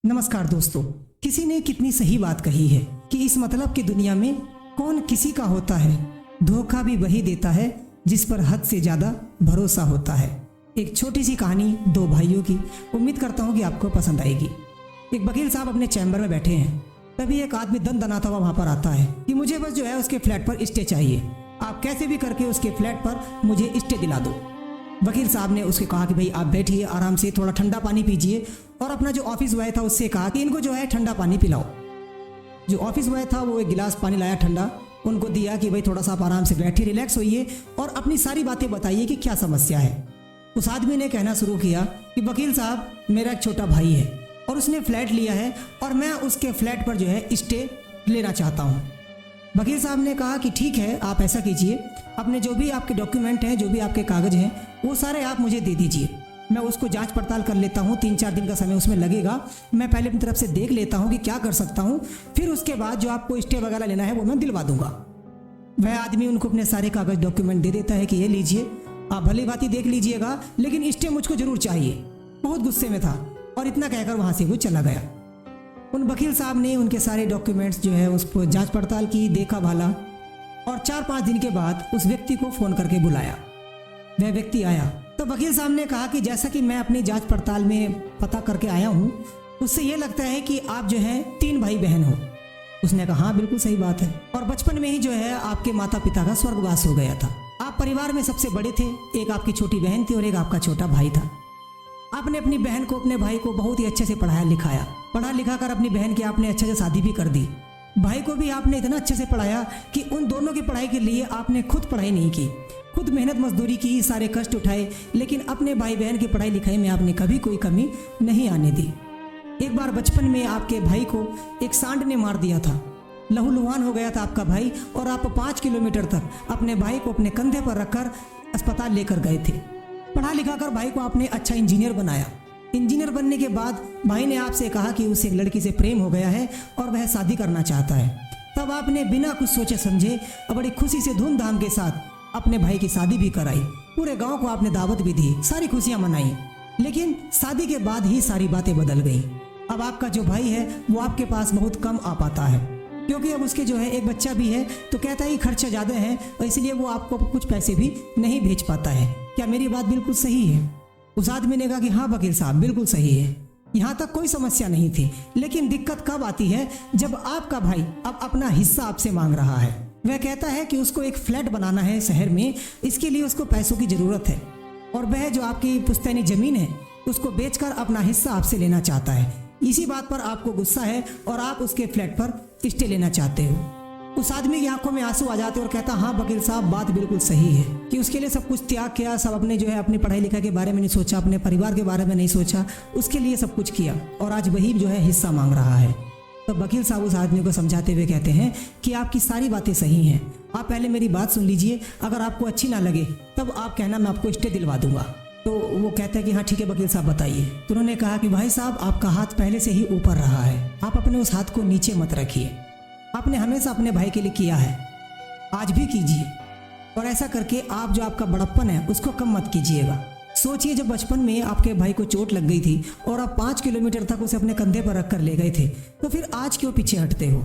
नमस्कार दोस्तों। किसी ने कितनी सही बात कही है कि इस मतलब की दुनिया में कौन किसी का होता है, धोखा भी वही देता है जिस पर हद से ज्यादा भरोसा होता है। एक छोटी सी कहानी दो भाइयों की, उम्मीद करता हूँ कि आपको पसंद आएगी। एक वकील साहब अपने चैम्बर में बैठे हैं, तभी एक आदमी दन दनाता हुआ वहां पर आता है कि मुझे बस जो है उसके फ्लैट पर स्टे चाहिए, आप कैसे भी करके उसके फ्लैट पर मुझे स्टे दिला दो। वकील साहब ने उसके कहा कि भाई आप बैठिए आराम से, थोड़ा ठंडा पानी पीजिए, और अपना जो ऑफिस बॉय था उससे कहा कि इनको जो है ठंडा पानी पिलाओ। जो ऑफिस बॉय था वो एक गिलास पानी लाया ठंडा, उनको दिया कि भाई थोड़ा सा आप आराम से बैठिए, रिलैक्स होइए और अपनी सारी बातें बताइए कि क्या समस्या है। उस आदमी ने कहना शुरू किया कि वकील साहब, मेरा एक छोटा भाई है और उसने फ्लैट लिया है और मैं उसके फ्लैट पर जो है स्टे लेना चाहता हूँ। वकील साहब ने कहा कि ठीक है, आप ऐसा कीजिए, अपने जो भी आपके डॉक्यूमेंट हैं, जो भी आपके कागज हैं, वो सारे आप मुझे दे दीजिए। मैं उसको जांच पड़ताल कर लेता हूँ, 3-4 दिन का समय उसमें लगेगा। मैं पहले अपनी तरफ से देख लेता हूँ कि क्या कर सकता हूँ, फिर उसके बाद जो आपको स्टे वगैरह लेना है वो मैं दिलवा दूंगा। वह आदमी उनको अपने सारे कागज डॉक्यूमेंट दे देता है कि ये लीजिए, आप भली भांति देख लीजिएगा, लेकिन स्टे मुझको जरूर चाहिए। बहुत गुस्से में था और इतना कहकर वहाँ से वो चला गया। उन वकील साहब ने उनके सारे डॉक्यूमेंट्स जो है उसको जांच पड़ताल की, देखा भाला, और 4-5 दिन के बाद उस व्यक्ति को फ़ोन करके बुलाया। वह व्यक्ति आया तो वकील साहब ने कहा कि जैसा कि मैं अपनी जांच पड़ताल में पता करके आया हूँ, उससे ये लगता है कि आप जो है 3 भाई बहन हो। उसने कहा हाँ बिल्कुल सही बात है, और बचपन में ही जो है आपके माता पिता का स्वर्गवास हो गया था। आप परिवार में सबसे बड़े थे, एक आपकी छोटी बहन थी और एक आपका छोटा भाई था। आपने अपनी बहन को, अपने भाई को बहुत ही अच्छे से पढ़ाया लिखाया, पढ़ा लिखा कर अपनी बहन की आपने अच्छे से शादी भी कर दी। भाई को भी आपने इतना अच्छे से पढ़ाया कि उन दोनों की पढ़ाई के लिए आपने खुद पढ़ाई नहीं की, खुद मेहनत मजदूरी की, सारे कष्ट उठाए, लेकिन अपने भाई बहन की पढ़ाई लिखाई में आपने कभी कोई कमी नहीं आने दी। एक बार बचपन में आपके भाई को एक सांड ने मार दिया था, लहूलुहान हो गया था आपका भाई, और आप 5 किलोमीटर तक अपने भाई को अपने कंधे पर रखकर अस्पताल लेकर गए थे। पढ़ा लिखा कर भाई को आपने अच्छा इंजीनियर बनाया। इंजीनियर बनने के बाद भाई ने आपसे कहा कि उसे एक लड़की से प्रेम हो गया है और वह शादी करना चाहता है। तब आपने बिना कुछ सोचे समझे बड़ी खुशी से धूमधाम के साथ अपने भाई की शादी भी कराई, पूरे गांव को आपने दावत भी दी, सारी खुशियां मनाई। लेकिन शादी के बाद ही सारी बातें बदल गई। अब आपका जो भाई है वो आपके पास बहुत कम आ पाता है, क्योंकि अब उसके जो है एक बच्चा भी है, तो कहता है खर्चा ज़्यादा है और इसलिए वो आपको कुछ पैसे भी नहीं भेज पाता है। क्या मेरी बात बिल्कुल सही है? उस आदमी ने कहा कि हाँ वकील साहब बिल्कुल सही है, यहाँ तक कोई समस्या नहीं थी। लेकिन दिक्कत कब आती है, जब आपका भाई अब अपना हिस्सा आपसे मांग रहा है। वह कहता है कि उसको एक फ्लैट बनाना है शहर में, इसके लिए उसको पैसों की ज़रूरत है, और वह जो आपकी पुश्तैनी ज़मीन है उसको बेचकर अपना हिस्सा आपसे लेना चाहता है। इसी बात पर आपको गुस्सा है और आप उसके फ्लैट पर स्टे लेना चाहते हो। उस आदमी की आंखों में आंसू आ जाते और कहता हाँ वकील साहब बात बिल्कुल सही है कि उसके लिए सब कुछ त्याग किया, सब अपने जो है अपनी पढ़ाई लिखाई के बारे में नहीं सोचा, अपने परिवार के बारे में नहीं सोचा, उसके लिए सब कुछ किया, और आज वही जो है हिस्सा मांग रहा है। तो वकील साहब उस आदमी को समझाते हुए कहते हैं कि आपकी सारी बातें सही हैं, आप पहले मेरी बात सुन लीजिए, अगर आपको अच्छी ना लगे तब आप कहना, मैं आपको स्टे दिलवा दूंगा। तो वो कहते हैं कि हाँ ठीक है वकील साहब बताइए। तो उन्होंने कहा कि भाई साहब आपका हाथ पहले से ही ऊपर रहा है, आप अपने उस हाथ को नीचे मत रखिए, आपने हमेशा अपने भाई के लिए किया है, आज भी कीजिए, और ऐसा करके आप जो आपका बड़प्पन है उसको कम मत कीजिएगा। सोचिए जब बचपन में आपके भाई को चोट लग गई थी और आप 5 किलोमीटर तक उसे अपने कंधे पर रख कर ले गए थे, तो फिर आज क्यों पीछे हटते हो?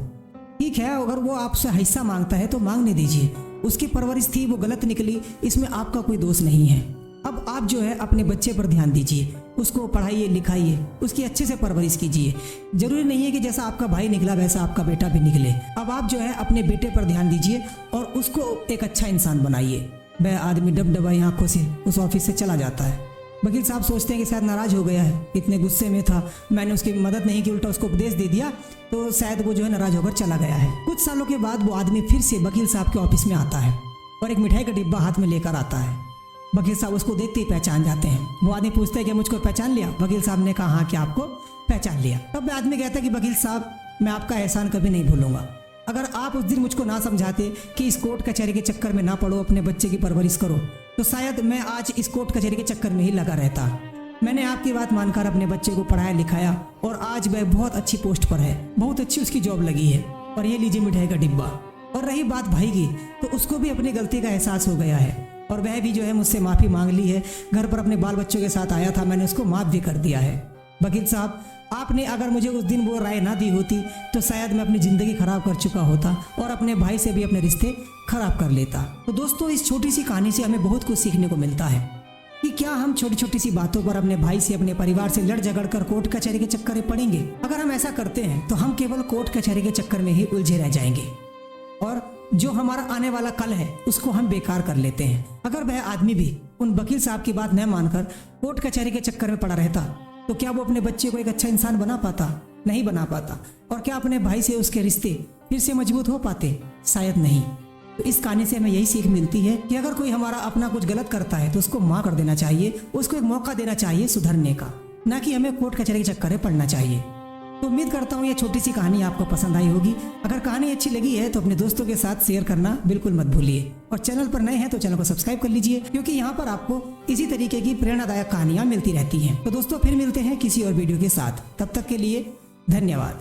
ठीक है, अगर वो आपसे हिस्सा मांगता है तो मांगने दीजिए, उसकी परवरिश थी वो गलत निकली, इसमें आपका कोई दोष नहीं है। अब आप जो है अपने बच्चे पर ध्यान दीजिए, उसको पढ़ाइए लिखाइए, उसकी अच्छे से परवरिश कीजिए। जरूरी नहीं है कि जैसा आपका भाई निकला वैसा आपका बेटा भी निकले। अब आप जो है अपने बेटे पर ध्यान दीजिए और उसको एक अच्छा इंसान बनाइए। वह आदमी डबडबाई आंखों से उस ऑफिस से चला जाता है। वकील साहब सोचते हैं कि शायद नाराज हो गया है, इतने गुस्से में था, मैंने उसकी मदद नहीं की, उल्टा उसको उपदेश दे दिया, तो शायद वो जो है नाराज होकर चला गया है। कुछ सालों के बाद वो आदमी फिर से वकील साहब के ऑफिस में आता है और एक मिठाई का डिब्बा हाथ में लेकर आता है। वकील साहब उसको देखते ही पहचान जाते हैं। वो आदमी पूछते हैं कि मुझको पहचान लिया? वकील साहब ने कहा हाँ कि आपको पहचान लिया। तब वह आदमी कहता है कि वकील साहब मैं आपका एहसान कभी नहीं भूलूंगा, अगर आप उस दिन मुझको ना समझाते कि इस कोर्ट कचहरी के चक्कर में ना पड़ो, अपने बच्चे की परवरिश करो, तो शायद मैं आज इस कोर्ट कचहरी के चक्कर में ही लगा रहता। मैंने आपकी बात मानकर अपने बच्चे को पढ़ाया लिखाया और आज वह बहुत अच्छी पोस्ट पर है, बहुत अच्छी उसकी जॉब लगी है, और ये लीजिए मिठाई का डिब्बा। और रही बात भाई की, तो उसको भी अपनी गलती का एहसास हो गया है और वह भी जो है मुझसे माफ़ी मांग ली है। घर पर अपने बाल बच्चों के साथ आया था, मैंने उसको माफ़ भी कर दिया है। वकील साहब आपने अगर मुझे उस दिन वो राय ना दी होती तो शायद मैं अपनी ज़िंदगी खराब कर चुका होता और अपने भाई से भी अपने रिश्ते खराब कर लेता। तो दोस्तों, इस छोटी सी कहानी से हमें बहुत कुछ सीखने को मिलता है कि क्या हम छोटी छोटी सी बातों पर अपने भाई से, अपने परिवार से लड़ झगड़ कर कोर्ट कचहरी के चक्कर में पड़ेंगे। अगर हम ऐसा करते हैं तो हम केवल कोर्ट कचहरी के चक्कर में ही उलझे रह जाएंगे और जो हमारा आने वाला कल है उसको हम बेकार कर लेते हैं। अगर वह आदमी भी उन वकील साहब की बात न मानकर कोर्ट कचहरी के चक्कर में पड़ा रहता तो क्या वो अपने बच्चे को एक अच्छा इंसान बना पाता? नहीं बना पाता। और क्या अपने भाई से उसके रिश्ते फिर से मजबूत हो पाते? शायद नहीं। तो इस कहानी से हमें यही सीख मिलती है कि अगर कोई हमारा अपना कुछ गलत करता है तो उसको माफ़ कर देना चाहिए, उसको एक मौका देना चाहिए सुधरने का, ना कि हमें कोर्ट कचहरी के चक्कर में पड़ना चाहिए। तो उम्मीद करता हूँ ये छोटी सी कहानी आपको पसंद आई होगी। अगर कहानी अच्छी लगी है तो अपने दोस्तों के साथ शेयर करना बिल्कुल मत भूलिए और चैनल पर नए हैं तो चैनल को सब्सक्राइब कर लीजिए, क्योंकि यहाँ पर आपको इसी तरीके की प्रेरणादायक कहानियाँ मिलती रहती हैं। तो दोस्तों, फिर मिलते हैं किसी और वीडियो के साथ। तब तक के लिए धन्यवाद।